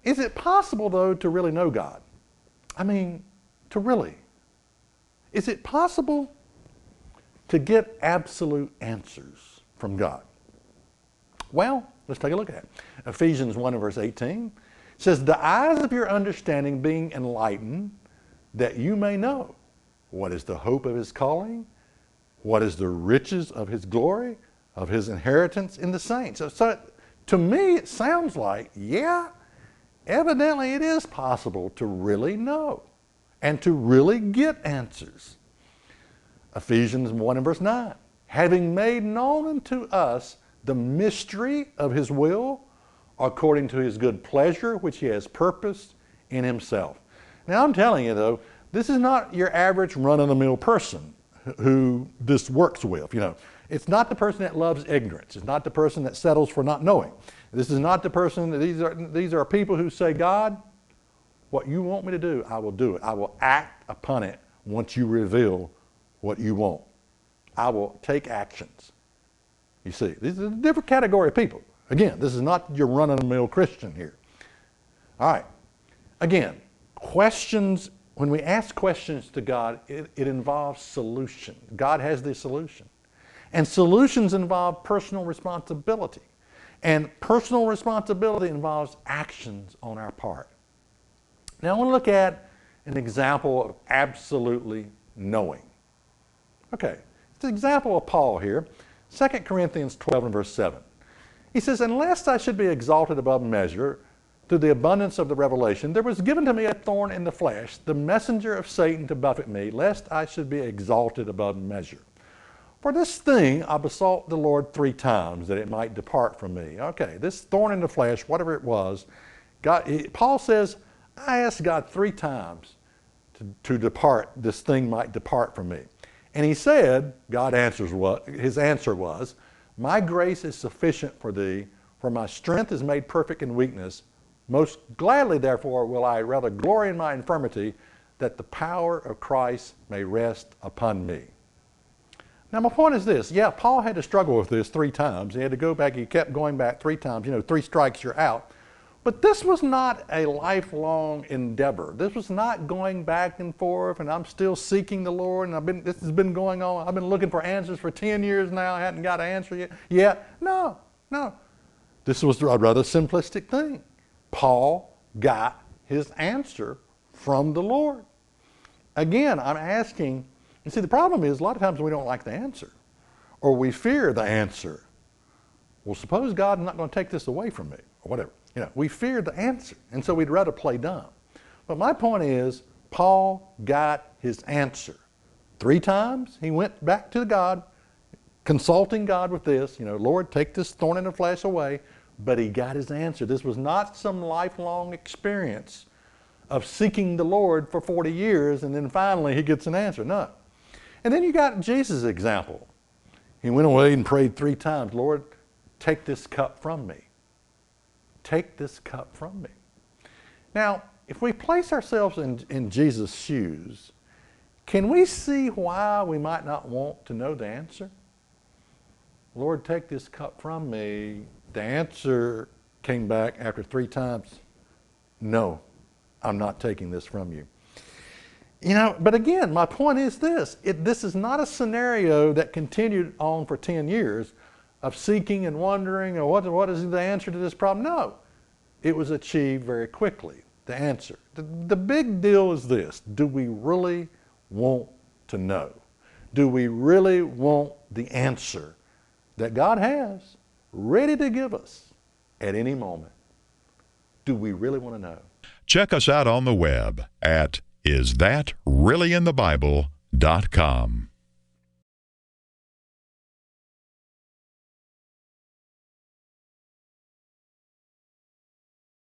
Is it possible, though, to really know God? I mean, to really. Is it possible to get absolute answers from God? Well, let's take a look at it. Ephesians 1 and verse 18 says, the eyes of your understanding being enlightened, that you may know what is the hope of his calling, what is the riches of his glory, of his inheritance in the saints. So to me, it sounds like, yeah, evidently it is possible to really know and to really get answers. Ephesians 1 and verse 9, having made known unto us the mystery of his will, according to his good pleasure, which he has purposed in himself. Now I'm telling you though, this is not your average run-of-the-mill person who this works with. It's not the person that loves ignorance. It's not the person that settles for not knowing. This is not the person, these are people who say, God, what you want me to do, I will do it. I will act upon it once you reveal what you want. I will take actions. You see, this is a different category of people. Again, this is not your run-of-the-mill Christian here. All right. Again, questions, when we ask questions to God, it involves solution. God has the solution. And solutions involve personal responsibility. And personal responsibility involves actions on our part. Now I want to look at an example of absolutely knowing. Okay, it's an example of Paul here. 2 Corinthians 12 and verse 7. He says, unless I should be exalted above measure through the abundance of the revelation, there was given to me a thorn in the flesh, the messenger of Satan to buffet me, lest I should be exalted above measure. For this thing I besought the Lord 3 times, that it might depart from me. Okay, this thorn in the flesh, whatever it was, Paul says, I asked God 3 times to depart, this thing might depart from me. And he said, his answer was, my grace is sufficient for thee, for my strength is made perfect in weakness. Most gladly, therefore, will I rather glory in my infirmity, that the power of Christ may rest upon me. Now my point is this, yeah, Paul had to struggle with this 3 times. He had to go back, he kept going back 3 times, 3 strikes, you're out. But this was not a lifelong endeavor. This was not going back and forth, and I'm still seeking the Lord, and this has been going on. I've been looking for answers for 10 years now. I hadn't got an answer yet. No. This was a rather simplistic thing. Paul got his answer from the Lord. Again, I'm asking, you see, the problem is a lot of times we don't like the answer, or we fear the answer. Well, suppose God's not going to take this away from me, or whatever. We fear the answer, and so we'd rather play dumb. But my point is, Paul got his answer. 3 times he went back to God, consulting God with this, Lord, take this thorn in the flesh away, but he got his answer. This was not some lifelong experience of seeking the Lord for 40 years, and then finally he gets an answer. No. And then you got Jesus' example. He went away and prayed 3 times, Lord, take this cup from me. Take this cup from me. Now, if we place ourselves in Jesus' shoes, can we see why we might not want to know the answer? Lord, take this cup from me. The answer came back after 3 times, no, I'm not taking this from you. But again, my point is this. This is not a scenario that continued on for 10 years of seeking and wondering, or what is the answer to this problem? No, it was achieved very quickly, the answer. The big deal is this: do we really want to know? Do we really want the answer that God has ready to give us at any moment? Do we really want to know? Check us out on the web at isthatreallyinthebible.com.